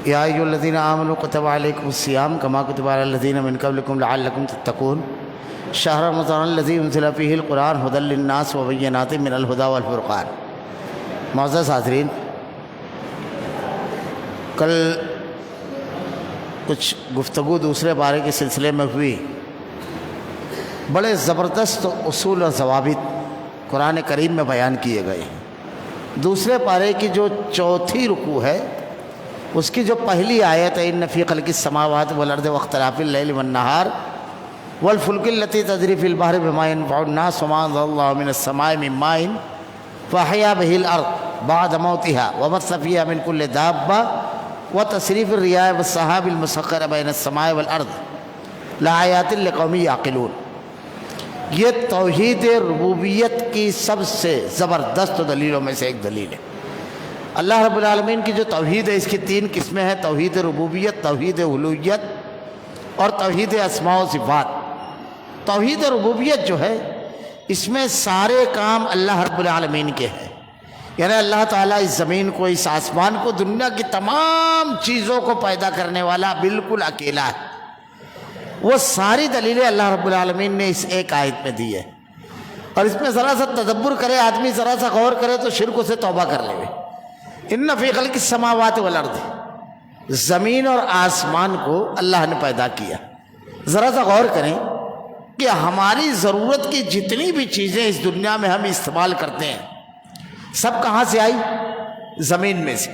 یا ایھا الذین آمنوا کتب علیکم الصیام کما کتب علی الذین من قبلکم لعلکم تتقون شہر رمضان الذی انزل فیہ القرآن ھدی للناس وبینات من الھدی والفرقان۔ معزز حاضرین، کل کچھ گفتگو دوسرے پارے کے سلسلے میں ہوئی۔ بڑے زبردست اصول اور ضوابط قرآن کریم میں بیان کیے گئے ہیں۔ دوسرے پارے کی جو چوتھی رکوع ہے، اس کی جو پہلی آیت ہے، ان فی خلق السماوات والارض واختلاف اللیل والنہار والفلک التی تجری فی البحر بما ینفع الناس وما انزل اللہ من السماء من ماء فاحیا بہ الارض بعد موتها وبث فیہا من کل دابہ وتصریف الریاح والسحاب المسخر بین السماء والارض لآیات لقوم یعقلون۔ یہ توحید ربوبیت کی سب سے زبردست دلیلوں میں سے ایک دلیل ہے۔ اللہ رب العالمین کی جو توحید ہے، اس کی تین قسمیں ہیں: توحید ربوبیت، توحید الوہیت اور توحید اسماء و صفات۔ توحید ربوبیت جو ہے، اس میں سارے کام اللہ رب العالمین کے ہیں، یعنی اللہ تعالیٰ اس زمین کو، اس آسمان کو، دنیا کی تمام چیزوں کو پیدا کرنے والا بالکل اکیلا ہے۔ وہ ساری دلیلیں اللہ رب العالمین نے اس ایک آیت میں دی ہے، اور اس میں ذرا سا تدبر کرے آدمی، ذرا سا غور کرے تو شرک سے توبہ کر لے۔ ان فی خلق السماوات والارض، زمین اور آسمان کو اللہ نے پیدا کیا۔ ذرا سا غور کریں کہ ہماری ضرورت کی جتنی بھی چیزیں اس دنیا میں ہم استعمال کرتے ہیں، سب کہاں سے آئی؟ زمین میں سے۔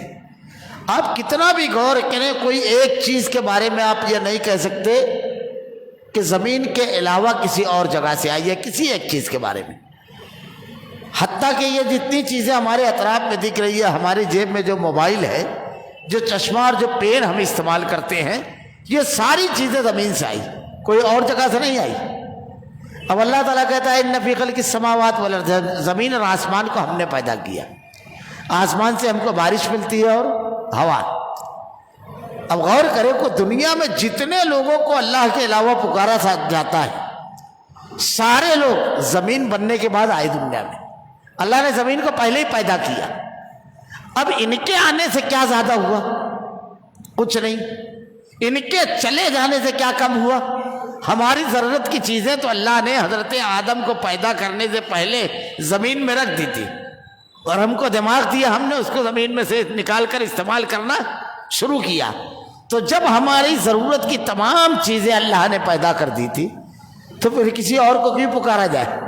آپ کتنا بھی غور کریں، کوئی ایک چیز کے بارے میں آپ یہ نہیں کہہ سکتے کہ زمین کے علاوہ کسی اور جگہ سے آئی ہے، کسی ایک چیز کے بارے میں۔ حتیٰ کہ یہ جتنی چیزیں ہمارے اطراف میں دکھ رہی ہے، ہماری جیب میں جو موبائل ہے، جو چشمہ اور جو پین ہم استعمال کرتے ہیں، یہ ساری چیزیں زمین سے آئی، کوئی اور جگہ سے نہیں آئی۔ اب اللہ تعالیٰ کہتا ہے ان فی خلق السماوات والارض، زمین اور آسمان کو ہم نے پیدا کیا۔ آسمان سے ہم کو بارش ملتی ہے اور ہوا۔ اب غور کریں کہ دنیا میں جتنے لوگوں کو اللہ کے علاوہ پکارا جاتا ہے، سارے لوگ زمین بننے کے بعد آئے دنیا میں۔ اللہ نے زمین کو پہلے ہی پیدا کیا۔ اب ان کے آنے سے کیا زیادہ ہوا؟ کچھ نہیں۔ ان کے چلے جانے سے کیا کم ہوا؟ ہماری ضرورت کی چیزیں تو اللہ نے حضرت آدم کو پیدا کرنے سے پہلے زمین میں رکھ دی تھی، اور ہم کو دماغ دیا، ہم نے اس کو زمین میں سے نکال کر استعمال کرنا شروع کیا۔ تو جب ہماری ضرورت کی تمام چیزیں اللہ نے پیدا کر دی تھی، تو پھر کسی اور کو کیوں پکارا جائے؟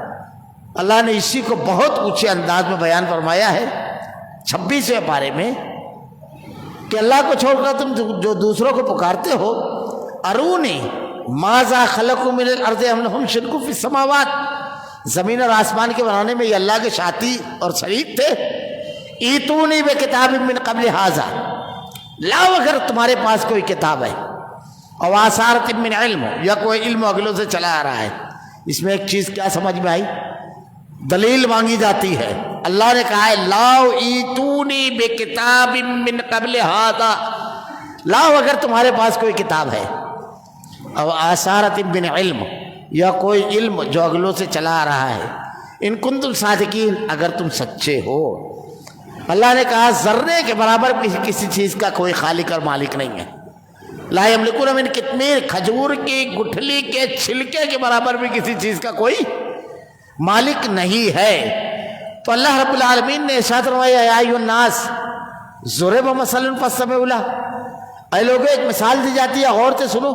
اللہ نے اسی کو بہت اونچے انداز میں بیان فرمایا ہے 26ویں پارے میں کہ اللہ کو چھوڑ کر تم جو دوسروں کو پکارتے ہو، ارونی ماذا خلقوا من الارض ام لهم شرک فی السماوات، زمین اور آسمان کے بنانے میں یہ اللہ کے ساتھی اور شریک تھے۔ ایتونی بکتاب من قبل ھذا، لاؤ اگر تمہارے پاس کوئی کتاب ہے، اور آثارۃ من علم، یا کوئی علم اگلوں سے چلا آ رہا ہے۔ اس میں ایک چیز کیا سمجھ میں آئی؟ دلیل مانگی جاتی ہے۔ اللہ نے کہا ہے لاؤ ایتونی بکتاب من قبل ھذا، لاؤ اگر تمہارے پاس کوئی کتاب ہے، اور آثارۃ من علم، یا کوئی علم جو اگلوں سے چلا آ رہا ہے، ان کنتم صادقین، اگر تم سچے ہو۔ اللہ نے کہا ذرے کے برابر کسی چیز کا کوئی خالق اور مالک نہیں ہے۔ لا یملکون من قطمیر، کھجور کی گٹھلی کے چھلکے کے برابر بھی کسی چیز کا کوئی مالک نہیں ہے۔ تو اللہ رب العالمین نے ارشاد فرمایا یا ایھا الناس ضرب مثل فاستمعوا لہ، اے لوگوں ایک مثال دی جاتی ہے، غور سے سنو۔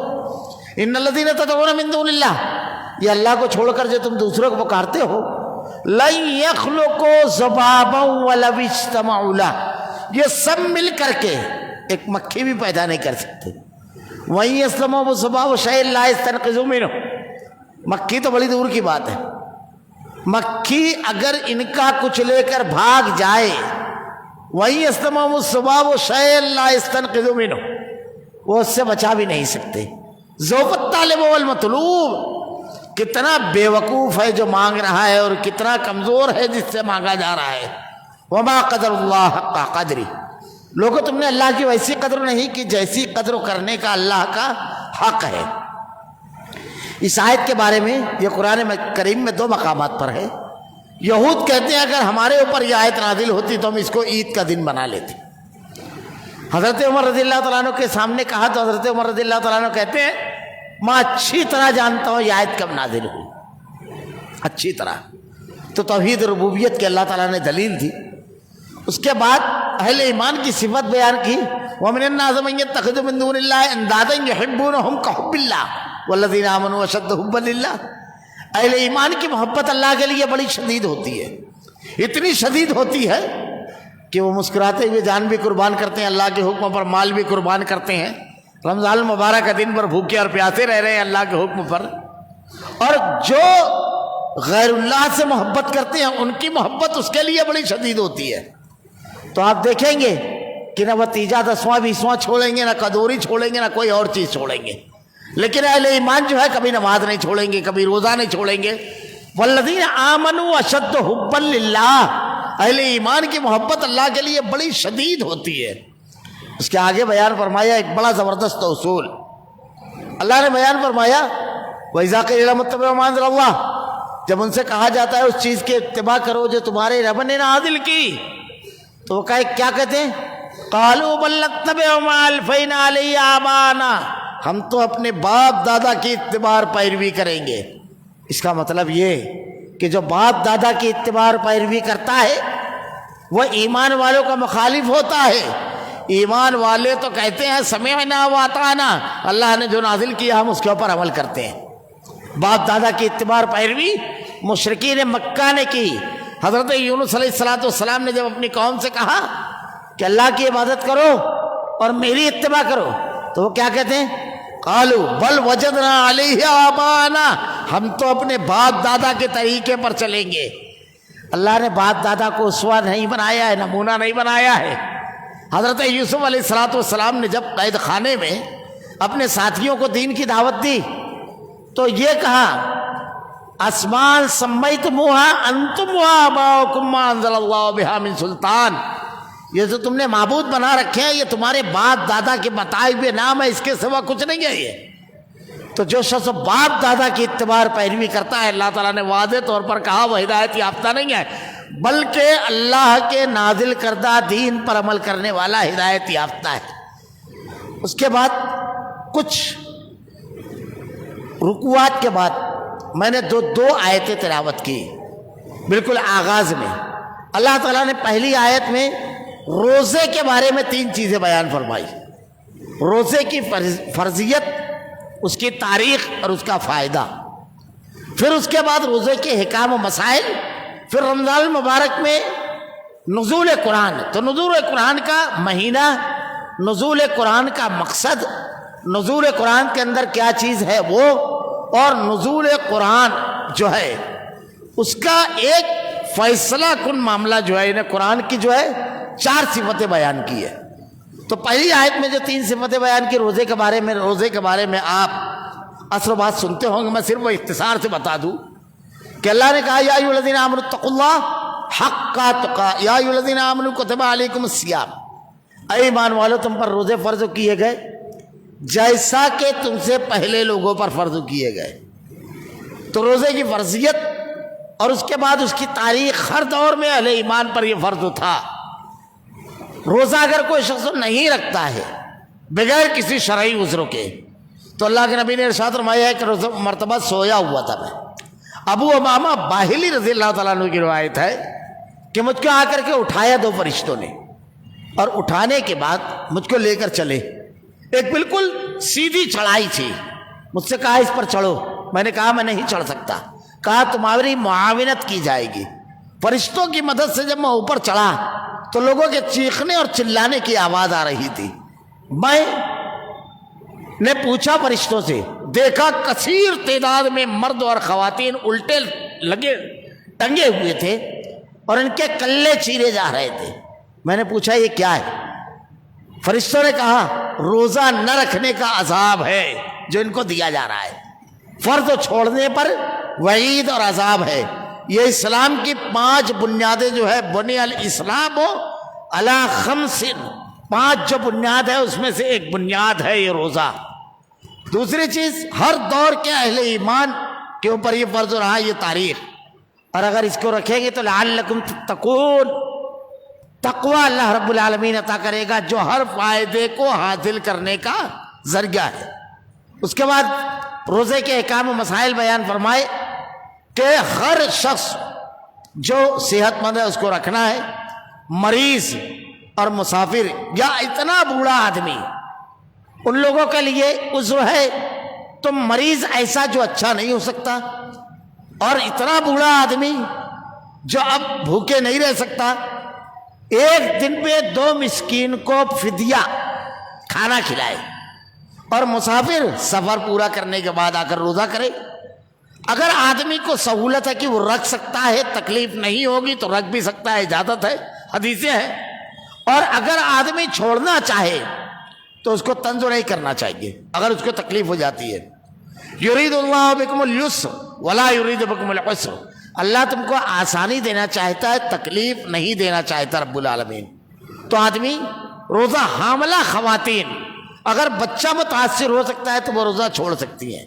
ان الذین تدعون من دون اللہ، یہ اللہ کو چھوڑ کر جو تم دوسروں کو پکارتے ہو، لن یخلقوا ذبابا ولو اجتمعوا لہ، یہ سب مل کر کے ایک مکھی بھی پیدا نہیں کر سکتے۔ وَإِن يَسْلُبْهُمُ الذُّبَابُ شَيْئًا لَا يَسْتَنقِذُوهُ مِنْهُ، مکھی تو بڑی دور کی بات ہے۔ مکھی اگر ان کا کچھ لے کر بھاگ جائے، وَإِن يَسْلُبْهُمُ الذُّبَابُ شَيْئًا لَا يَسْتَنقِذُوهُ مِنْهُ، وہ اس سے بچا بھی نہیں سکتے۔ ضعف الطالب والمطلوب، کتنا بے وقوف ہے جو مانگ رہا ہے، اور کتنا کمزور ہے جس سے مانگا جا رہا ہے۔ وما قدر اللہ حق قدری، لوگوں تم نے اللہ کی ویسی قدر نہیں کی جیسی قدر کرنے کا اللہ کا حق ہے۔ اس آیت کے بارے میں یہ قرآن کریم میں 2 مقامات پر ہے۔ یہود کہتے ہیں اگر ہمارے اوپر یہ آیت نازل ہوتی تو ہم اس کو عید کا دن بنا لیتے۔ حضرت عمر رضی اللہ تعالیٰ عنہ کے سامنے کہا تو حضرت عمر رضی اللہ تعالیٰ عنہ کہتے ہیں میں اچھی طرح جانتا ہوں یہ آیت کب نازل ہوئی، اچھی طرح۔ تو توحید ربوبیت کے اللہ تعالیٰ نے دلیل دی۔ اس کے بعد اہل ایمان کی صفت بیان کی، وَمِنَ النَّاسِ مَن يَتَّخِذُ مِن دُونِ اللَّهِ أَندَادًا يُحِبُّونَهُمْ كَحُبِّ اللَّهِ وَالَّذِينَ آمَنُوا أَشَدُّ حُبًّا لِلَّهِ۔ اہل ایمان کی محبت اللہ کے لیے بڑی شدید ہوتی ہے، اتنی شدید ہوتی ہے کہ وہ مسکراتے ہوئے جان بھی قربان کرتے ہیں، اللہ کے حکم پر مال بھی قربان کرتے ہیں، رمضان المبارک کا دن پر بھوکے اور پیاسے رہ رہے ہیں اللہ کے حکم پر۔ اور جو غیر اللہ سے محبت کرتے ہیں ان کی محبت اس کے لیے بڑی شدید ہوتی ہے۔ تو آپ دیکھیں گے کہ نہ بھتیجا 10واں 20واں چھوڑیں گے، نہ قدوری چھوڑیں گے، نہ کوئی اور چیز چھوڑیں گے، لیکن اہل ایمان جو ہے کبھی نماز نہیں چھوڑیں گے، کبھی روزہ نہیں چھوڑیں گے۔ والذین آمنوا اشد حبا للہ، اہل ایمان کی محبت اللہ کے لیے بڑی شدید ہوتی ہے۔ اس کے آگے بیان فرمایا ایک بڑا زبردست اصول، اللہ نے بیان فرمایا وَإِذَا قِيلَ لَهُمُ اتَّبِعُوا مَا أَنزَلَ اللَّهُ، جب ان سے کہا جاتا ہے اس چیز کے اتباع کرو جو تمہارے رب نے نازل کی، تو وہ کیا کہتے ہیں؟ قالوا بل نتبع ما الفینا علیہ آباءنا، ہم تو اپنے باپ دادا کی اتباع پیروی کریں گے۔ اس کا مطلب یہ کہ جو باپ دادا کی اتباع پیروی کرتا ہے وہ ایمان والوں کا مخالف ہوتا ہے۔ ایمان والے تو کہتے ہیں سمعنا واطعنا، اللہ نے جو نازل کیا ہم اس کے اوپر عمل کرتے ہیں۔ باپ دادا کی اتباع پیروی مشرکین مکہ نے کی۔ حضرت یونس علیہ السلام نے جب اپنی قوم سے کہا کہ اللہ کی عبادت کرو اور میری اتباع کرو، تو وہ کیا کہتے ہیں؟ قالوا بل وجدنا علیہ آباءنا، ہم تو اپنے باپ دادا کے طریقے پر چلیں گے۔ اللہ نے باپ دادا کو اسوہ نہیں بنایا ہے، نمونہ نہیں بنایا ہے۔ حضرت یوسف علیہ السلام نے جب قید خانے میں اپنے ساتھیوں کو دین کی دعوت دی تو یہ کہا اسمان سمیتموها انتم وآباؤکم ما انزل اللہ بها من سلطان، یہ جو تم نے معبود بنا رکھے ہیں یہ تمہارے باپ دادا کے بتائے ہوئے نام ہے، اس کے سوا کچھ نہیں ہے یہ۔ تو جو شخص باپ دادا کی اتباع پیروی کرتا ہے اللہ تعالیٰ نے واضح طور پر کہا وہ ہدایت یافتہ نہیں ہے، بلکہ اللہ کے نازل کردہ دین پر عمل کرنے والا ہدایت یافتہ ہے۔ اس کے بعد کچھ رکوعات کے بعد میں نے دو آیتیں تلاوت کی بالکل آغاز میں۔ اللہ تعالیٰ نے پہلی آیت میں روزے کے بارے میں 3 چیزیں بیان فرمائی، روزے کی فرضیت، اس کی تاریخ اور اس کا فائدہ۔ پھر اس کے بعد روزے کے حکام و مسائل، پھر رمضان المبارک میں نزول قرآن، تو نزول قرآن کا مہینہ، نزول قرآن کا مقصد، نزول قرآن کے اندر کیا چیز ہے وہ، اور نزول قرآن جو ہے اس کا ایک فیصلہ کن معاملہ جو ہے، انہیں قرآن کی جو ہے 4 صفتیں بیان کی ہے۔ تو پہلی آیت میں جو 3 صفتیں بیان کی روزے کے بارے میں آپ اثر و بات سنتے ہوں گے، میں صرف وہ اختصار سے بتا دوں کہ اللہ نے کہا یا ایھا الذین آمنوا اتقوا اللہ حق تقاۃ، یا ایھا الذین آمنوا کتب علیکم الصیام، اے ایمان والو تم پر روزے فرض کیے گئے جیسا کہ تم سے پہلے لوگوں پر فرض کیے گئے۔ تو روزے کی فرضیت اور اس کے بعد اس کی تاریخ، ہر دور میں اہل ایمان پر یہ فرض تھا۔ روزہ اگر کوئی شخص نہیں رکھتا ہے بغیر کسی شرعی عذر کے، تو اللہ کے نبی نے ارشاد فرمایا ہے کہ روزہ مرتبہ سویا ہوا تھا میں۔ ابو امامہ باہلی رضی اللہ تعالیٰ عنہ کی روایت ہے کہ مجھ کو آ کر کے اٹھایا 2 فرشتوں نے، اور اٹھانے کے بعد مجھ کو لے کر چلے، ایک بالکل سیدھی چڑھائی تھی، مجھ سے کہا اس پر چڑھو، میں نے کہا میں نہیں چڑھ سکتا، کہا تمہاری معاونت کی جائے گی۔ فرشتوں کی مدد سے جب میں اوپر چڑھا تو لوگوں کے چیخنے اور چلانے کی آواز آ رہی تھی۔ میں نے پوچھا فرشتوں سے، دیکھا کثیر تعداد میں مرد اور خواتین الٹے لگے ٹنگے ہوئے تھے اور ان کے کلے چیرے جا رہے تھے۔ میں نے پوچھا یہ کیا ہے؟ فرشتوں نے کہا روزہ نہ رکھنے کا عذاب ہے جو ان کو دیا جا رہا ہے، فرض چھوڑنے پر وعید اور عذاب ہے۔ یہ اسلام کی 5 بنیادیں جو ہے، بنی الاسلام علی 5، 5 جو بنیاد ہے اس میں سے ایک بنیاد ہے یہ روزہ۔ دوسری چیز، ہر دور کے اہل ایمان کے اوپر یہ فرض رہا یہ تاریخ، اور اگر اس کو رکھیں گے تو لعلکم تتقون، تقوی اللہ رب العالمین عطا کرے گا جو ہر فائدے کو حاصل کرنے کا ذریعہ ہے۔ اس کے بعد روزے کے احکام و مسائل بیان فرمائے کہ ہر شخص جو صحت مند ہے اس کو رکھنا ہے، مریض اور مسافر یا اتنا بوڑھا آدمی ان لوگوں کے لیے عذر ہے۔ تو مریض ایسا جو اچھا نہیں ہو سکتا، اور اتنا بوڑھا آدمی جو اب بھوکے نہیں رہ سکتا، ایک دن پہ 2 مسکین کو فدیہ کھانا کھلائے، اور مسافر سفر پورا کرنے کے بعد آ کر روزہ کرے۔ اگر آدمی کو سہولت ہے کہ وہ رکھ سکتا ہے، تکلیف نہیں ہوگی تو رکھ بھی سکتا ہے، اجازت ہے، حدیثیں ہیں۔ اور اگر آدمی چھوڑنا چاہے تو اس کو طنز نہیں کرنا چاہیے اگر اس کو تکلیف ہو جاتی ہے۔ یرید اللہ بکم اليسر ولا یرید بکم العسر، اللہ تم کو آسانی دینا چاہتا ہے، تکلیف نہیں دینا چاہتا رب العالمین۔ تو آدمی روزہ، حاملہ خواتین، اگر بچہ متاثر ہو سکتا ہے تو وہ روزہ چھوڑ سکتی ہیں۔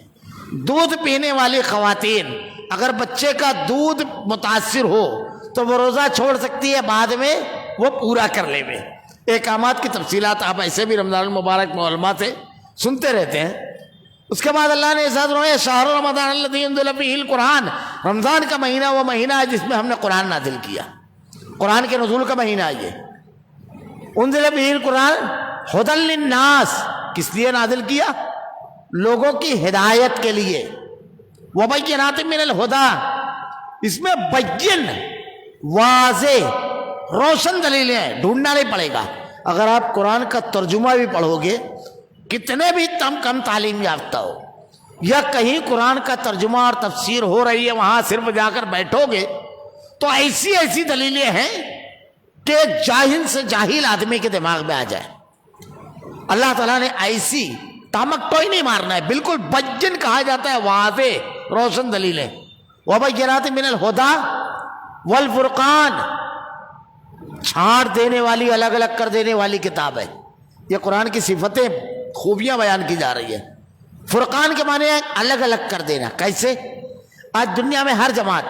دودھ پینے والی خواتین اگر بچے کا دودھ متاثر ہو تو وہ روزہ چھوڑ سکتی ہے، بعد میں وہ پورا کر لے میں۔ احکامات کی تفصیلات آپ ایسے بھی رمضان المبارک میں علماء سے سنتے رہتے ہیں۔ اس کے بعد اللہ نے ارشاد فرمایا شہر رمضان الذی انزل فیہ القرآن، رمضان کا مہینہ وہ مہینہ ہے جس میں ہم نے قرآن نازل کیا، قرآن کے نزول کا مہینہ ہے یہ۔ انزل فیہ القرآن ھدی للناس، کس لیے نازل کیا؟ لوگوں کی ہدایت کے لیے۔ وبینات من الہدی، اس میں بین، واضح، روشن دلیلیں ہیں، ڈھونڈنا نہیں پڑے گا۔ اگر آپ قرآن کا ترجمہ بھی پڑھو گے، کتنے بھی کم تعلیم یافتہ ہو، یا کہیں قرآن کا ترجمہ اور تفسیر ہو رہی ہے وہاں صرف جا کر بیٹھو گے تو ایسی ایسی دلیلیں ہیں کہ جاہل سے جاہل آدمی کے دماغ میں آ جائے۔ اللہ تعالیٰ نے ایسی ٹامک ٹوئی نہیں مارنا ہے، بالکل بین کہا جاتا ہے، واضح روشن دلیلیں۔ وبینات من الہدی والفرقان، چھاڑ دینے والی، الگ الگ کر دینے والی کتاب ہے۔ یہ قرآن کی صفتیں، خوبیاں بیان کی جا رہی ہے۔ فرقان کے معنی ہے الگ الگ کر دینا۔ کیسے؟ آج دنیا میں ہر جماعت،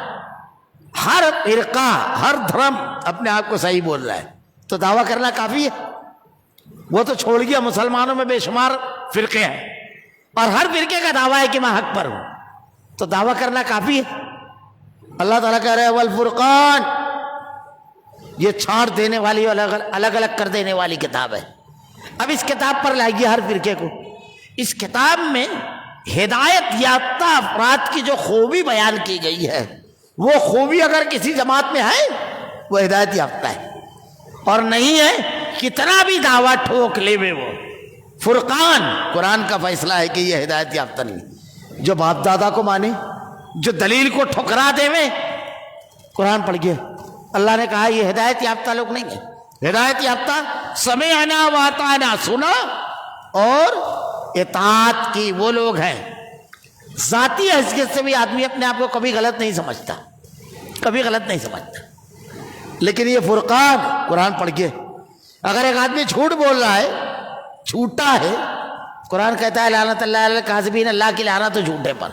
ہر فرقہ، ہر دھرم اپنے آپ کو صحیح بول رہا ہے، تو دعویٰ کرنا کافی ہے؟ وہ تو چھوڑ گیا، مسلمانوں میں بے شمار فرقے ہیں، اور ہر فرقے کا دعویٰ ہے کہ میں حق پر ہوں، تو دعویٰ کرنا کافی ہے؟ اللہ تعالیٰ کہہ رہے ہیں والفرقان، یہ چھاڑ دینے والی، الگ الگ کر دینے والی کتاب ہے۔ اب اس کتاب پر لائیے ہر فرقے کو۔ اس کتاب میں ہدایت یافتہ افراد کی جو خوبی بیان کی گئی ہے، وہ خوبی اگر کسی جماعت میں ہے وہ ہدایت یافتہ ہے، اور نہیں ہے کتنا بھی دعویٰ ٹھوک لے میں وہ فرقان، قرآن کا فیصلہ ہے کہ یہ ہدایت یافتہ نہیں۔ جو باپ دادا کو مانے، جو دلیل کو ٹھکرا دے میں، قرآن پڑھیے، اللہ نے کہا یہ ہدایت یافتہ لوگ نہیں ہیں۔ ہدایت یافتہ سمعنا واطعنا، سنا اور اطاعت کی وہ لوگ ہیں۔ ذاتی حیثیت سے بھی آدمی اپنے آپ کو کبھی غلط نہیں سمجھتا، کبھی غلط نہیں سمجھتا، لیکن یہ فرقان قرآن پڑھ کے، اگر ایک آدمی جھوٹ بول رہا ہے، جھوٹا ہے، قرآن کہتا ہے لعنت اللہ علی الکاذبین، اللہ کی لعنت ہو جھوٹے پر۔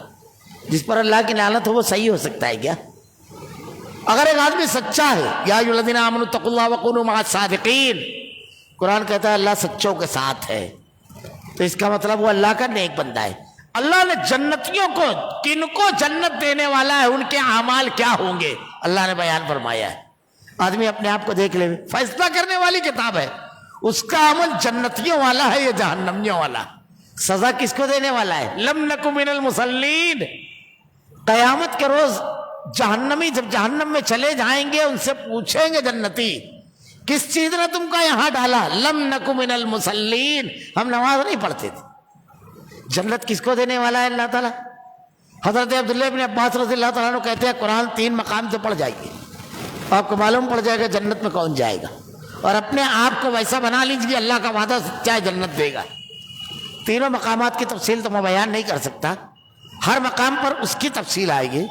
جس پر اللہ کی لعنت ہو وہ صحیح ہو سکتا ہے کیا؟ اگر ایک آدمی سچا ہے، یا ایھا الذین آمنوا اتقوا اللہ وکونوا مع الصادقین، قرآن کہتا ہے اللہ سچوں کے ساتھ ہے، تو اس کا مطلب وہ اللہ کا نیک بندہ ہے۔ اللہ نے جنتیوں کو، کن کو جنت دینے والا ہے، ان کے اعمال کیا ہوں گے اللہ نے بیان فرمایا ہے۔ آدمی اپنے آپ کو دیکھ لے، فیصلہ کرنے والی کتاب ہے، اس کا عمل جنتیوں والا ہے یا جہنمیوں والا؟ سزا کس کو دینے والا ہے؟ لم نک من المصلین، قیامت کے روز جہنمی جب جہنم میں چلے جائیں گے، ان سے پوچھیں گے جنتی کس چیز نے تم کو یہاں ڈالا؟ لم نک من المصلین، ہم نماز نہیں پڑھتے تھے۔ جنت کس کو دینے والا ہے اللہ تعالیٰ؟ حضرت عبداللہ ابن عباس رضی اللہ تعالیٰ عنہ کہتے ہیں قرآن 3 مقام سے پڑھ جائے گی، آپ کو معلوم پڑ جائے گا جنت میں کون جائے گا، اور اپنے آپ کو ویسا بنا لیجیے اللہ کا وعدہ سچا ہے، جنت دے گا۔ تینوں مقامات کی تفصیل تو میں بیان نہیں کر سکتا، ہر مقام پر اس کی تفصیل آئے گی،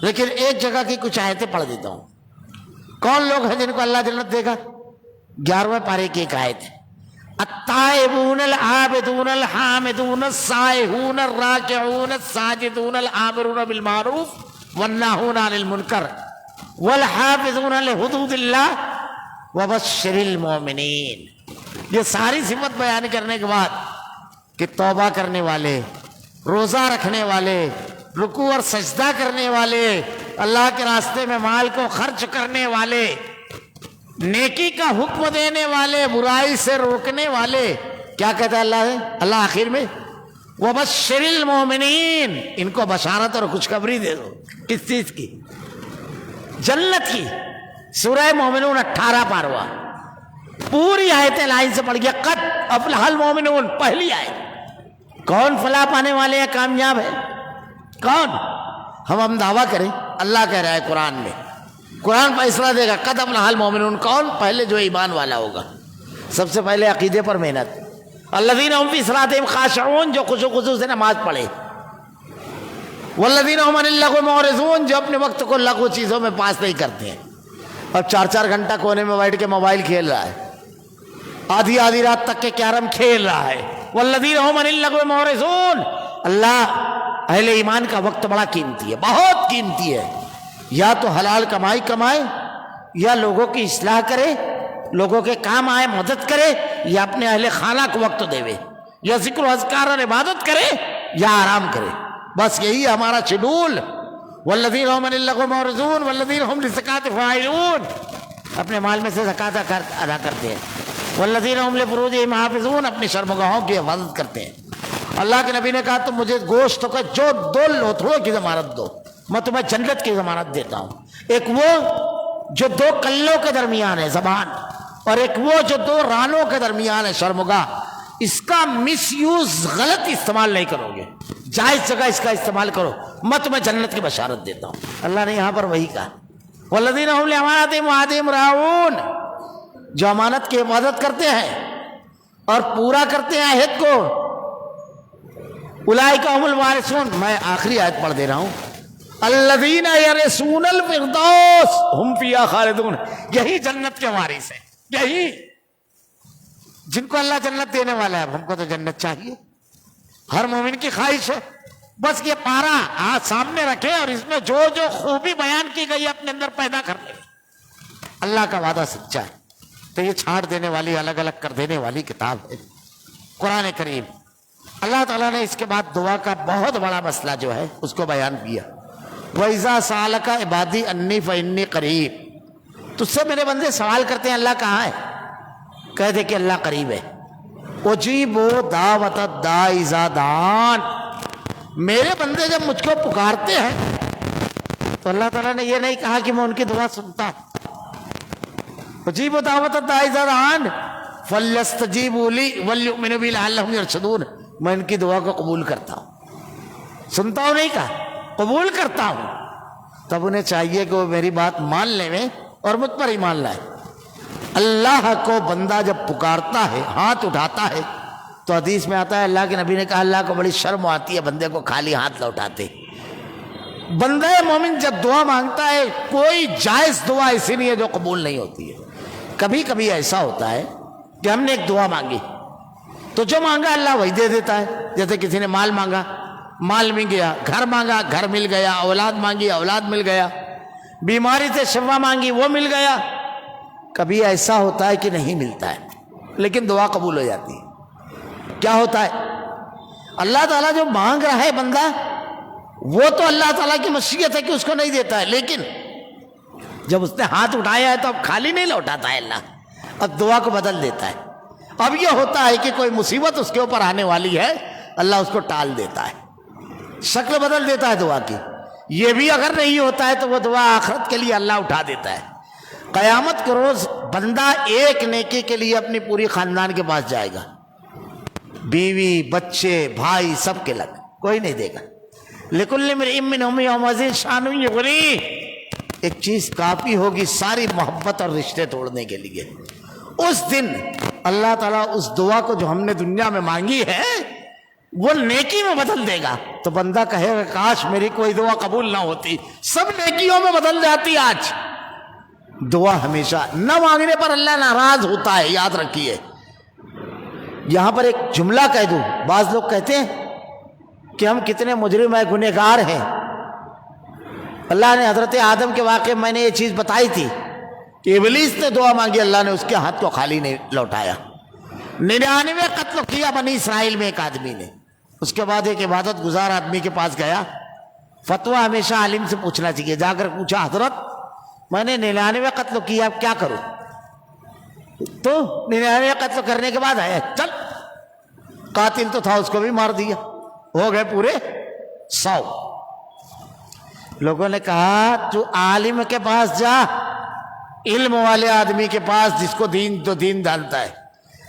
لیکن ایک جگہ کی کچھ آیتیں پڑھ دیتا ہوں۔ کون لوگ ہیں جن کو اللہ جنت دے گا؟ 11ویں پارے کی ایک آیت ہے، التائبون العابدون الحامدون السائحون الراکعون الساجدون الآمرون بالمعروف والناہون عن المنکر والحافظون لحدود اللہ وبشر المؤمنین. یہ ساری صفت بیان کرنے کے بعد کہ توبہ کرنے والے، روزہ رکھنے والے، رکوع اور سجدہ کرنے والے، اللہ کے راستے میں مال کو خرچ کرنے والے، نیکی کا حکم دینے والے، برائی سے روکنے والے، کیا کہتا ہے اللہ آخر میں وبشر المؤمنین، ان کو بشارت اور خوشخبری دے دو. کس چیز کی؟ جنت کی. سورہ مومنون 18 پاروا پوری آیتیں لائن سے پڑھ گیا. قد افلح المؤمنون پہلی آیت. کون فلاح پانے والے ہیں، کامیاب ہے؟ کون؟ ہم دعویٰ کریں؟ اللہ کہہ رہا ہے قرآن میں، قرآن فیصلہ دے گا. قد افلح المؤمنون کون؟ پہلے جو ایمان والا ہوگا. سب سے پہلے عقیدے پر محنت. الذین هم فی صلاتہم خاشعون، جو خشوع خضوع سے نماز پڑھے. والذین هم عن اللغو معرضون، جو اپنے وقت کو لغو چیزوں میں پاس نہیں کرتے ہیں. اب 4 گھنٹہ کونے میں بیٹھ کے موبائل کھیل رہا ہے، آدھی رات تک کے کیرم کھیل رہا ہے. والذین هم عن اللغو معرضون. اللہ اہل ایمان کا وقت بڑا قیمتی ہے، بہت قیمتی ہے. یا تو حلال کمائے یا لوگوں کی اصلاح کرے، لوگوں کے کام آئے، مدد کرے، یا اپنے اہل خانہ کو وقت دے، یا ذکر و اذکار اور عبادت کرے، یا آرام کرے. بس یہی ہے ہمارا شیڈول. والذین هم عن اللغو معرضون والذین هم للزکاۃ فاعلون، اپنے مال میں سے زکات ادا کرتے ہیں. والذین هم لفروجہم حافظون، اپنی شرمگاہوں کی حفاظت کرتے ہیں. اللہ کے نبی نے کہا تم مجھے گوشت کا جو 2 لوتھڑوں کی ضمانت دو، میں تمہیں جنت کی ضمانت دیتا ہوں. ایک وہ جو 2 کلوں کے درمیان ہے زبان، اور ایک وہ جو 2 رانوں کے درمیان ہے شرمگاہ. اس کا مس یوز، غلط استعمال نہیں کرو گے، جائز جگہ اس کا استعمال کرو، میں تمہیں جنت کی بشارت دیتا ہوں. اللہ نے یہاں پر وہی کہا والذین هم لأماناتہم وعہدہم راعون، جو امانت کی حفاظت کرتے ہیں اور پورا کرتے ہیں عہد کو. اولئک هم الوارثون. میں آخری آیت پڑھ دے رہا ہوں. الذین یرثون الفردوس هم فیہا خالدون. یہی جنت کے وارث ہیں، یہی جن کو اللہ جنت دینے والا ہے. ہم کو تو جنت چاہیے، ہر مومن کی خواہش ہے. بس یہ پارا ہاتھ سامنے رکھے اور اس میں جو جو خوبی بیان کی گئی اپنے اندر پیدا کر لے. اللہ کا وعدہ سچا ہے. تو یہ چھاڑ دینے والی، الگ الگ کر دینے والی کتاب ہے قرآن کریم. اللہ تعالیٰ نے اس کے بعد دعا کا بہت بڑا مسئلہ جو ہے اس کو بیان کیا. وَإِذَا سَأَلَكَ عِبَادِي أَنِّي فَإِنِّي قَرِيبٌ. تجھ سے میرے بندے سوال کرتے ہیں اللہ کہاں ہے، کہہ دے کہ اللہ قریب ہے. اجیب دعوت الداعی اذا دعان. میرے بندے جب مجھ کو پکارتے ہیں تو اللہ تعالیٰ نے یہ نہیں کہا کہ میں ان کی دعا سنتا ہوں. اجیب دعوت الداعی اذا دعان فلیستجیبوا لی ولیؤمنوا بی لعلہم یرشدون. میں ان کی دعا کو قبول کرتا ہوں، سنتا ہوں نہیں کہا، قبول کرتا ہوں. تب انہیں چاہیے کہ وہ میری بات مان لیں اور مجھ پر ایمان لائے. اللہ کو بندہ جب پکارتا ہے، ہاتھ اٹھاتا ہے، تو حدیث میں آتا ہے اللہ کے نبی نے کہا اللہ کو بڑی شرم آتی ہے بندے کو خالی ہاتھ لوٹاتے. بندہ مومن جب دعا مانگتا ہے، کوئی جائز دعا ایسی نہیں ہے جو قبول نہیں ہوتی ہے. کبھی کبھی ایسا ہوتا ہے کہ ہم نے ایک دعا مانگی تو جو مانگا اللہ وہی دے دیتا ہے. جیسے کسی نے مال مانگا، مال مل گیا. گھر مانگا، گھر مل گیا. اولاد مانگی، اولاد مل گیا. بیماری سے شفا مانگی، وہ مل گیا. کبھی ایسا ہوتا ہے کہ نہیں ملتا ہے لیکن دعا قبول ہو جاتی ہے. کیا ہوتا ہے؟ اللہ تعالیٰ جو مانگ رہا ہے بندہ، وہ تو اللہ تعالیٰ کی مشیت ہے کہ اس کو نہیں دیتا ہے، لیکن جب اس نے ہاتھ اٹھایا ہے تو اب خالی نہیں لوٹاتا ہے اللہ، اب دعا کو بدل دیتا ہے. اب یہ ہوتا ہے کہ کوئی مصیبت اس کے اوپر آنے والی ہے، اللہ اس کو ٹال دیتا ہے، شکل بدل دیتا ہے دعا کی. یہ بھی اگر نہیں ہوتا ہے تو وہ دعا آخرت کے لیے اللہ اٹھا دیتا ہے. قیامت کے روز بندہ ایک نیکی کے لیے اپنی پوری خاندان کے پاس جائے گا، بیوی، بچے، بھائی، سب کے لگ، کوئی نہیں دے گا. لِكُلِّ امْرِئٍ مِّنْهُمْ يَوْمَئِذٍ شَأْنٌ يُغْنِيهِ. ایک چیز کافی ہوگی ساری محبت اور رشتے توڑنے کے لیے. اس دن اللہ تعالیٰ اس دعا کو جو ہم نے دنیا میں مانگی ہے وہ نیکی میں بدل دے گا. تو بندہ کہے گا کاش میری کوئی دعا قبول نہ ہوتی. سب نیکیوں میں بدل جاتی. آج دعا ہمیشہ نہ مانگنے پر اللہ ناراض ہوتا ہے، یاد رکھیے. یہاں پر ایک جملہ کہہ دوں. بعض لوگ کہتے ہیں کہ ہم کتنے مجرم ہیں، گنہگار ہیں. اللہ نے حضرت آدم کے واقعے میں نے یہ چیز بتائی تھی ابلیس نے دعا مانگی، اللہ نے اس کے ہاتھ کو خالی نہیں لوٹایا۔ 99 قتل کیا بنی اسرائیل میں ایک آدمی نے۔ اس کے بعد ایک عبادت گزار آدمی کے پاس گیا، فتویٰ ہمیشہ عالم سے پوچھنا چاہیے، جا کر پوچھا حضرت میں نے 99 قتل کیا، اب کیا کروں؟ تو 99 قتل کرنے کے بعد آیا، چل قاتل تو تھا اس کو بھی مار دیا، ہو گئے پورے 100۔ لوگوں نے کہا تو عالم کے پاس جا، علم والے آدمی کے پاس جس کو دین جانتا ہے۔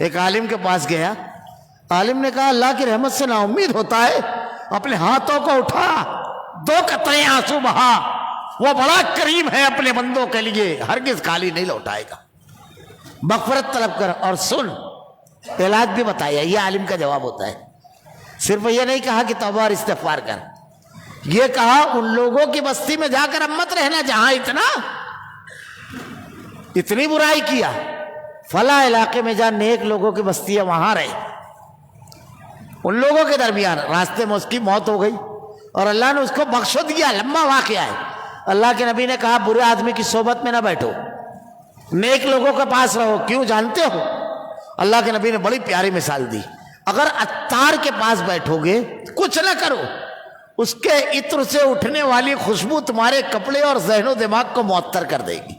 ایک عالم کے پاس گیا، عالم نے کہا اللہ کی رحمت سے نا امید ہوتا ہے، اپنے ہاتھوں کو اٹھا، 2 قطرے آنسو بہا، وہ بڑا کریم ہے اپنے بندوں کے لیے، ہرگز خالی نہیں لوٹائے گا، مغفرت طلب کر۔ اور سن، علاج بھی بتایا، یہ عالم کا جواب ہوتا ہے۔ صرف یہ نہیں کہا کہ توبہ اور استغفار کر، یہ کہا ان لوگوں کی بستی میں جا کر اب مت رہنا جہاں اتنی برائی کیا، فلاں علاقے میں جا، نیک لوگوں کی بستی ہے وہاں رہے۔ ان لوگوں کے درمیان راستے میں اس کی موت ہو گئی اور اللہ نے اس کو بخش دیا، لمبا واقعہ ہے۔ اللہ کے نبی نے کہا برے آدمی کی صحبت میں نہ بیٹھو، نیک لوگوں کے پاس رہو، کیوں جانتے ہو؟ اللہ کے نبی نے بڑی پیاری مثال دی، اگر عطار کے پاس بیٹھو گے کچھ نہ کرو، اس کے عطر سے اٹھنے والی خوشبو تمہارے کپڑے اور ذہن و دماغ کو معطر کر دے گی،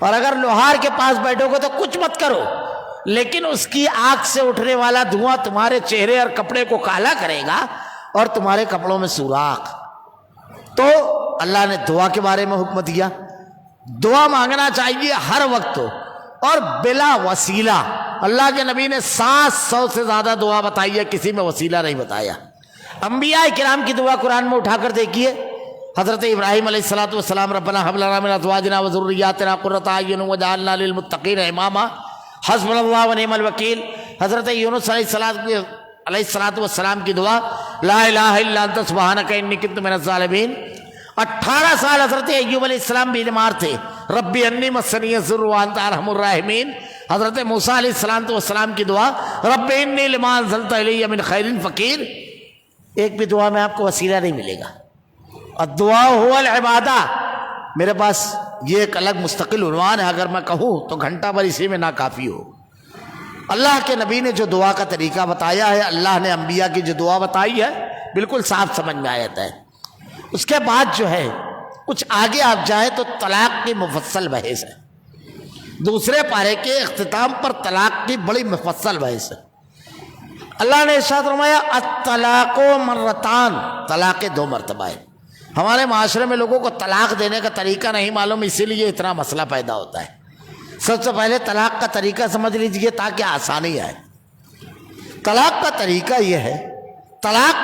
اور اگر لوہار کے پاس بیٹھو گے تو کچھ مت کرو، لیکن اس کی آنکھ سے اٹھنے والا دھواں تمہارے چہرے اور کپڑے کو کالا کرے گا اور تمہارے کپڑوں میں سوراخ۔ تو اللہ نے دعا کے بارے میں حکم دیا، دعا مانگنا چاہیے ہر وقت اور بلا وسیلہ۔ اللہ کے نبی نے 700 سے زیادہ دعا بتائی ہے، کسی میں وسیلہ نہیں بتایا۔ انبیاء کرام کی دعا قرآن میں اٹھا کر دیکھیے، حضرت ابراہیم علیہ السلام ربنا هب لنا من ازواجنا وذرياتنا قرة اعین واجعلنا للمتقین اماما، حسبنا اللہ ونعم الوکیل۔ حضرت یونس علیہ السلام کی دعا لا الہ الا انت سبحانک انی کنت من الظالمین۔ 18 سال حضرت ایوب علیہ السلام بیمار تھے، ربی انی مسنی الضر وانت ارحم الراحمین۔ حضرت موسیٰ علیہ السلام کی دعا رب انی لما انزلت الی من خیر فقیر۔ ایک بھی دعا میں آپ کو وسیلہ نہیں ملے گا۔ الدعاء هو العبادہ، میرے پاس یہ ایک الگ مستقل عنوان ہے، اگر میں کہوں تو گھنٹہ بھر اسی میں ناکافی ہو۔ اللہ کے نبی نے جو دعا کا طریقہ بتایا ہے، اللہ نے انبیاء کی جو دعا بتائی ہے بالکل صاف سمجھ میں آتا ہے۔ اس کے بعد جو ہے کچھ آگے آپ جائیں تو طلاق کی مفصل بحث ہے، دوسرے پارے کے اختتام پر طلاق کی بڑی مفصل بحث ہے۔ اللہ نے ارشاد فرمایا الطلاق مرتان، طلاق 2 مرتبہ ہے۔ ہمارے معاشرے میں لوگوں کو طلاق دینے کا طریقہ نہیں معلوم، اسی لیے اتنا مسئلہ پیدا ہوتا ہے۔ سب سے پہلے طلاق کا طریقہ سمجھ لیجئے تاکہ آسانی آئے۔ طلاق کا طریقہ یہ ہے، طلاق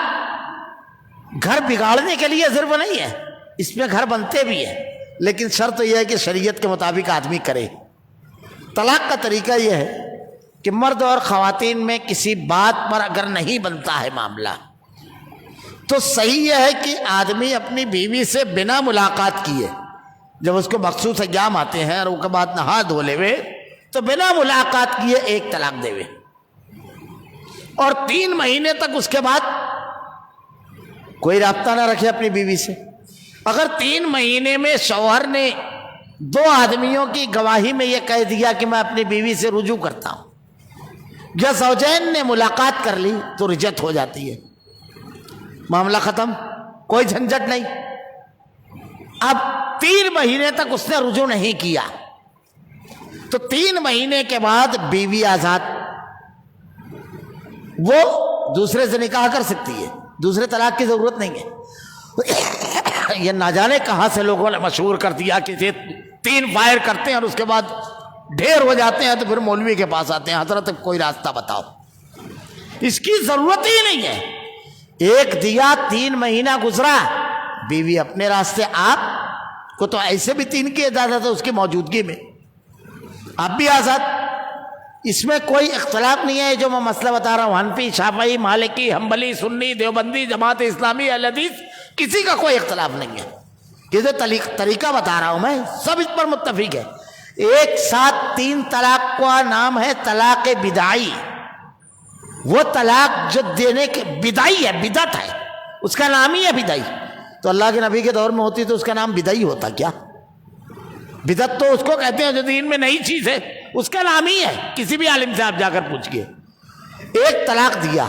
گھر بگاڑنے کے لیے ضرور نہیں ہے، اس میں گھر بنتے بھی ہیں، لیکن شرط یہ ہے کہ شریعت کے مطابق آدمی کرے۔ طلاق کا طریقہ یہ ہے کہ مرد اور خواتین میں کسی بات پر اگر نہیں بنتا ہے معاملہ، تو صحیح یہ ہے کہ آدمی اپنی بیوی سے بنا ملاقات کیے، جب اس کو مخصوص ایام آتے ہیں اور اس کے بعد نہا دھو لے وے تو بنا ملاقات کیے 1 طلاق دے وے، اور 3 مہینے تک اس کے بعد کوئی رابطہ نہ رکھے اپنی بیوی سے۔ اگر 3 مہینے میں شوہر نے 2 آدمیوں کی گواہی میں یہ کہہ دیا کہ میں اپنی بیوی سے رجوع کرتا ہوں، یا زوجین نے ملاقات کر لی تو رجعت ہو جاتی ہے، معاملہ ختم، کوئی جھنجھٹ نہیں۔ اب 3 مہینے تک اس نے رجوع نہیں کیا تو 3 مہینے کے بعد بیوی آزاد، وہ دوسرے سے نکاح کر سکتی ہے، دوسرے طلاق کی ضرورت نہیں ہے۔ یہ نہ جانے کہاں سے لوگوں نے مشہور کر دیا کہ 3 فائر کرتے ہیں اور اس کے بعد ڈھیر ہو جاتے ہیں تو پھر مولوی کے پاس آتے ہیں، حضرت کوئی راستہ بتاؤ۔ اس کی ضرورت ہی نہیں ہے۔ 1 دیا، 3 مہینہ گزرا، بیوی اپنے راستے، آپ کو تو ایسے بھی 3 کی اجازت ہے اس کی موجودگی میں، آپ بھی آزاد۔ اس میں کوئی اختلاف نہیں ہے، جو میں مسئلہ بتا رہا ہوں، حنفی، شافعی، مالکی، حنبلی، سنی، دیوبندی، جماعت اسلامی، اہل حدیث، کسی کا کوئی اختلاف نہیں ہے۔ یہ جو طریقہ بتا رہا ہوں میں، سب اس پر متفق ہے۔ ایک ساتھ 3 طلاق کا نام ہے طلاق بدعی۔ وہ طلاق جو دینے کے بدعی ہے، بدعت ہے، اس کا نام ہی ہے بدعی۔ تو اللہ کے نبی کے دور میں ہوتی تو اس کا نام بدعی ہوتا کیا؟ بدعت تو اس کو کہتے ہیں جو دین میں نئی چیز ہے، اس کا نام ہی ہے، کسی بھی عالم سے آپ جا کر پوچھئے۔ ایک طلاق دیا،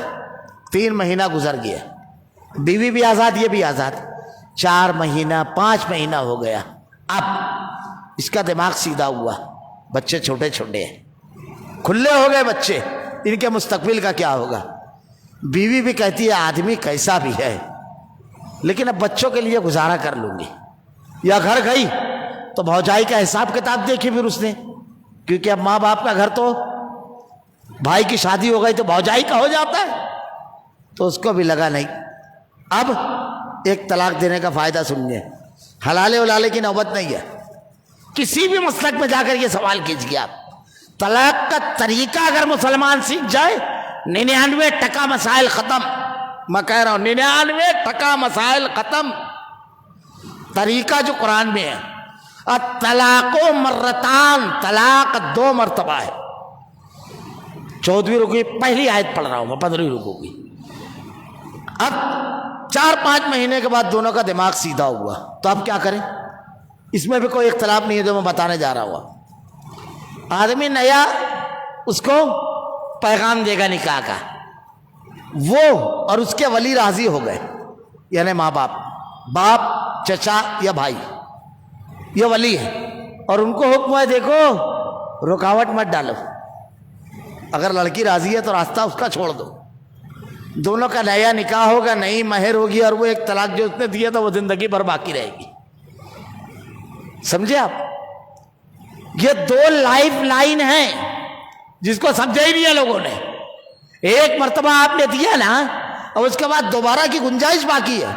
3 مہینہ گزر گیا، بیوی بھی آزاد، یہ بھی آزاد، 4 مہینہ 5 مہینہ ہو گیا، اب اس کا دماغ سیدھا ہوا، بچے چھوٹے چھوٹے ہیں، کھلے ہو گئے بچے، ان کے مستقبل کا کیا ہوگا؟ بیوی بھی کہتی ہے آدمی کیسا بھی ہے لیکن اب بچوں کے لیے گزارا کر لوں گی، یا گھر گئی تو بھوجائی کا حساب کتاب دیکھی پھر اس نے، کیونکہ اب ماں باپ کا گھر تو، بھائی کی شادی ہو گئی تو بھوجائی کا ہو جاتا ہے، تو اس کو بھی لگا نہیں۔ اب ایک طلاق دینے کا فائدہ سنیے، حلالے ولالے کی نوبت نہیں ہے، کسی بھی مسلک میں جا کر یہ سوال کیجیے آپ، طلاق کا طریقہ اگر مسلمان سیکھ جائے 99% مسائل ختم، میں کہہ رہا ہوں 99% مسائل ختم۔ طریقہ جو قرآن میں ہے، الطلاق مرتان، طلاق 2 مرتبہ ہے۔ 14ویں رکوع کی پہلی آیت پڑھ رہا ہوں میں، 15ویں رکوع کی۔ اب 4-5 مہینے کے بعد دونوں کا دماغ سیدھا ہوا تو اب کیا کریں؟ اس میں بھی کوئی اختلاف نہیں ہے جو میں بتانے جا رہا ہوں۔ آدمی نیا اس کو پیغام دے گا نکاح کا، وہ اور اس کے ولی راضی ہو گئے، یعنی ماں باپ، باپ چچا یا بھائی، یہ ولی ہے، اور ان کو حکم ہے دیکھو رکاوٹ مت ڈالو، اگر لڑکی راضی ہے تو راستہ اس کا چھوڑ دو، دونوں کا نیا نکاح ہوگا، نئی مہر ہوگی، اور وہ ایک طلاق جو اس نے دیا تھا وہ زندگی بھر باقی رہے گی۔ سمجھے آپ؟ یہ 2 لائف لائن ہیں جس کو سمجھا ہی نہیں ہے لوگوں نے۔ ایک مرتبہ آپ نے دیا نا، اور اس کے بعد دوبارہ کی گنجائش باقی ہے،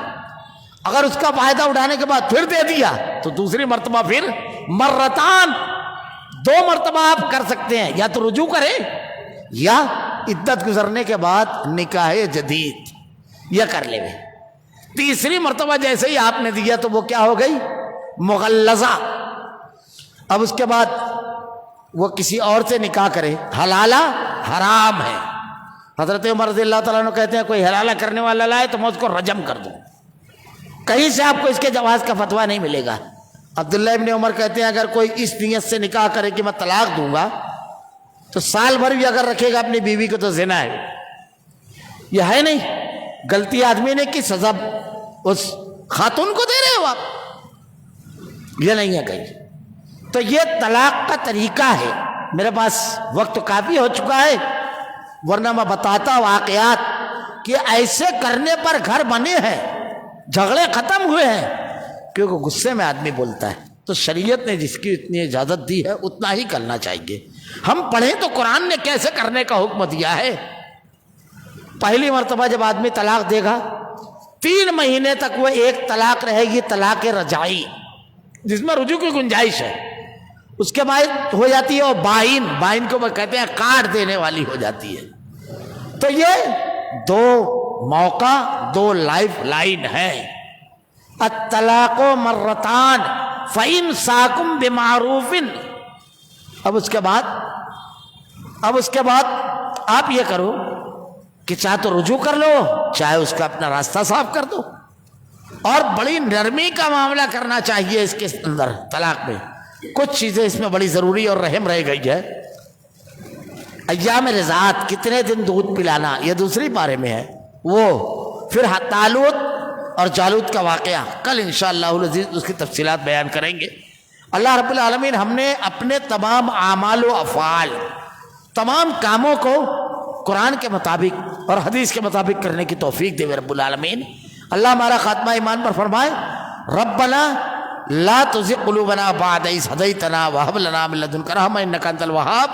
اگر اس کا فائدہ اٹھانے کے بعد پھر دے دیا تو دوسری مرتبہ پھر مرتان، 2 مرتبہ آپ کر سکتے ہیں، یا تو رجوع کریں یا عدت گزرنے کے بعد نکاح جدید یہ کر لے۔ تیسری مرتبہ جیسے ہی آپ نے دیا تو وہ کیا ہو گئی؟ مغلظہ۔ اب اس کے بعد وہ کسی اور سے نکاح کرے، حلالہ حرام ہے۔ حضرت عمر رضی اللہ تعالیٰ عنہ کہتے ہیں کوئی حلالہ کرنے والا لائے تو میں اس کو رجم کر دوں، کہیں سے آپ کو اس کے جواز کا فتویٰ نہیں ملے گا۔ عبداللہ ابن عمر کہتے ہیں اگر کوئی اس نیت سے نکاح کرے کہ میں طلاق دوں گا تو سال بھر بھی اگر رکھے گا اپنی بیوی کو تو زنا ہے۔ یہ ہے نہیں، غلطی آدمی نے کی، سزا اس خاتون کو دے رہے ہو آپ، یہ نہیں ہے کہیں۔ تو یہ طلاق کا طریقہ ہے۔ میرے پاس وقت کافی ہو چکا ہے، ورنہ میں بتاتا واقعات کہ ایسے کرنے پر گھر بنے ہیں، جھگڑے ختم ہوئے ہیں، کیونکہ غصے میں آدمی بولتا ہے۔ تو شریعت نے جس کی اتنی اجازت دی ہے اتنا ہی کرنا چاہیے۔ ہم پڑھیں تو قرآن نے کیسے کرنے کا حکم دیا ہے۔ پہلی مرتبہ جب آدمی طلاق دے گا 3 مہینے تک وہ ایک طلاق رہے گی، طلاق رجعی، جس میں رجوع کی گنجائش ہے۔ اس کے بعد ہو جاتی ہے وہ بائن، بائن کو وہ کہتے ہیں کاٹ دینے والی ہو جاتی ہے۔ تو یہ 2 موقع، 2 لائف لائن ہے۔ الطلاق مرتان فإمساکم بمعروف۔ اب اس کے بعد آپ یہ کرو کہ چاہے تو رجوع کر لو، چاہے اس کا اپنا راستہ صاف کر دو، اور بڑی نرمی کا معاملہ کرنا چاہیے اس کے اندر۔ طلاق میں کچھ چیزیں اس میں بڑی ضروری اور رحم رہ گئی ہے۔ ایام رضاعت، کتنے دن دودھ پلانا، یہ دوسری پارے میں ہے۔ وہ پھر طالوت اور جالوت کا واقعہ کل انشاءاللہ العزیز اس کی تفصیلات بیان کریں گے۔ اللہ رب العالمین ہم نے اپنے تمام اعمال و افعال، تمام کاموں کو قرآن کے مطابق اور حدیث کے مطابق کرنے کی توفیق دے رب العالمین۔ اللہ ہمارا خاتمہ ایمان پر فرمائے، ربنا لا تزغ قلوبنا بعد إذ هديتنا وهب لنا من لدنك رحمة إنك أنت الوهاب۔